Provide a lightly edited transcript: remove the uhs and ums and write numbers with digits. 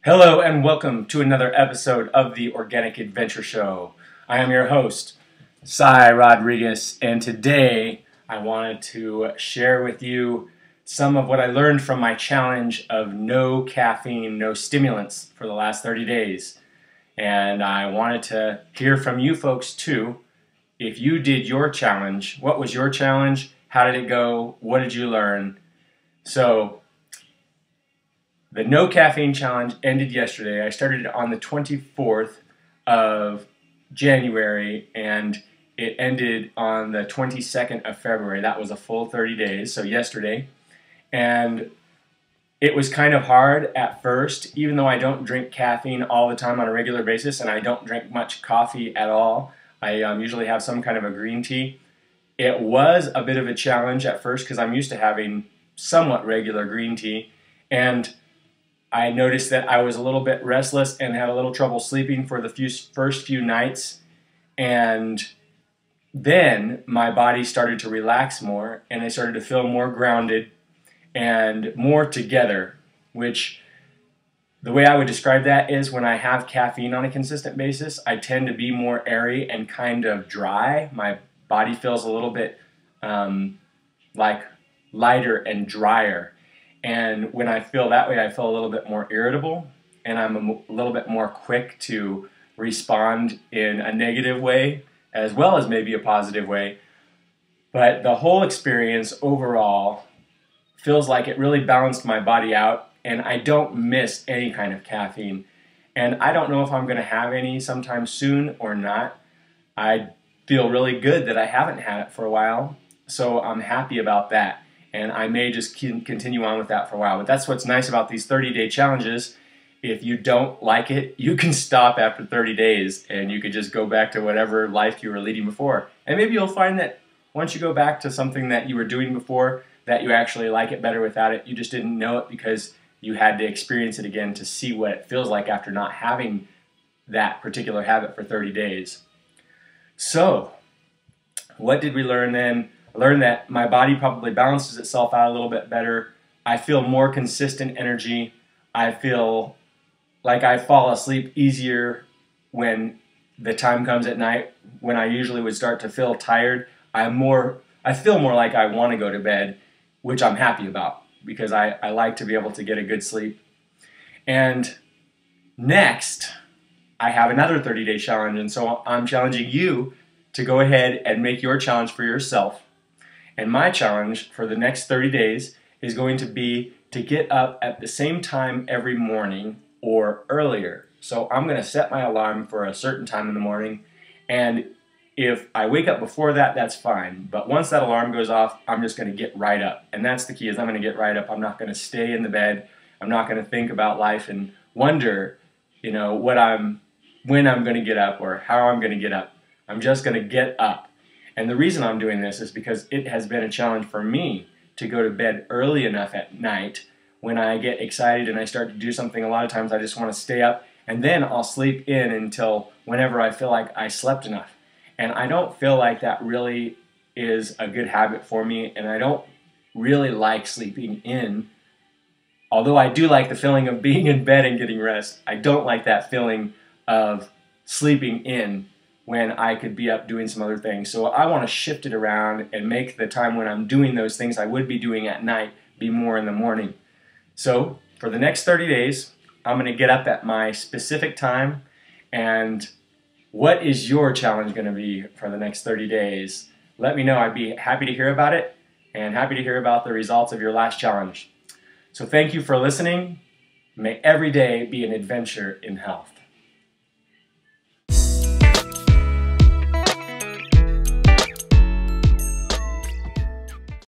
Hello and welcome to another episode of the Organic Adventure Show. I am your host, Cy Rodriguez, and today I wanted to share with you some of what I learned from my challenge of no caffeine, no stimulants for the last 30 days. And I wanted to hear from you folks too. If you did your challenge, what was your challenge? How did it go? What did you learn? So, the no caffeine challenge ended yesterday. I started it on the 24th of January and it ended on the 22nd of February. That was a full 30 days, so yesterday. And it was kind of hard at first, even though I don't drink caffeine all the time on a regular basis and I don't drink much coffee at all. I usually have some kind of a green tea. It was a bit of a challenge at first because I'm used to having somewhat regular green tea. And I noticed that I was a little bit restless and had a little trouble sleeping for the first few nights. And then my body started to relax more and I started to feel more grounded and more together, which the way I would describe that is when I have caffeine on a consistent basis, I tend to be more airy and kind of dry. My body feels a little bit like lighter and drier. And when I feel that way, I feel a little bit more irritable, and I'm a little bit more quick to respond in a negative way, as well as maybe a positive way. But the whole experience overall feels like it really balanced my body out, and I don't miss any kind of caffeine. And I don't know if I'm going to have any sometime soon or not. I feel really good that I haven't had it for a while, so I'm happy about that. And I may just continue on with that for a while. But that's what's nice about these 30-day challenges. If you don't like it, you can stop after 30 days and you could just go back to whatever life you were leading before. And maybe you'll find that once you go back to something that you were doing before, that you actually like it better without it. You just didn't know it because you had to experience it again to see what it feels like after not having that particular habit for 30 days. So, what did we learn then? I learned that my body probably balances itself out a little bit better. I feel more consistent energy. I feel like I fall asleep easier when the time comes at night when I usually would start to feel tired. I feel more like I want to go to bed, which I'm happy about because I like to be able to get a good sleep. And next, I have another 30-day challenge, and so I'm challenging you to go ahead and make your challenge for yourself. And my challenge for the next 30 days is going to be to get up at the same time every morning or earlier. So I'm going to set my alarm for a certain time in the morning, and if I wake up before that, that's fine. But once that alarm goes off, I'm just going to get right up. And that's the key, is I'm going to get right up. I'm not going to stay in the bed. I'm not going to think about life and wonder, when I'm going to get up or how I'm going to get up. I'm just going to get up. And the reason I'm doing this is because it has been a challenge for me to go to bed early enough at night. When I get excited and I start to do something, a lot of times I just want to stay up and then I'll sleep in until whenever I feel like I slept enough. And I don't feel like that really is a good habit for me, and I don't really like sleeping in. Although I do like the feeling of being in bed and getting rest, I don't like that feeling of sleeping in when I could be up doing some other things. So I want to shift it around and make the time when I'm doing those things I would be doing at night be more in the morning. So for the next 30 days, I'm going to get up at my specific time. And what is your challenge going to be for the next 30 days? Let me know. I'd be happy to hear about it and happy to hear about the results of your last challenge. So thank you for listening. May every day be an adventure in health.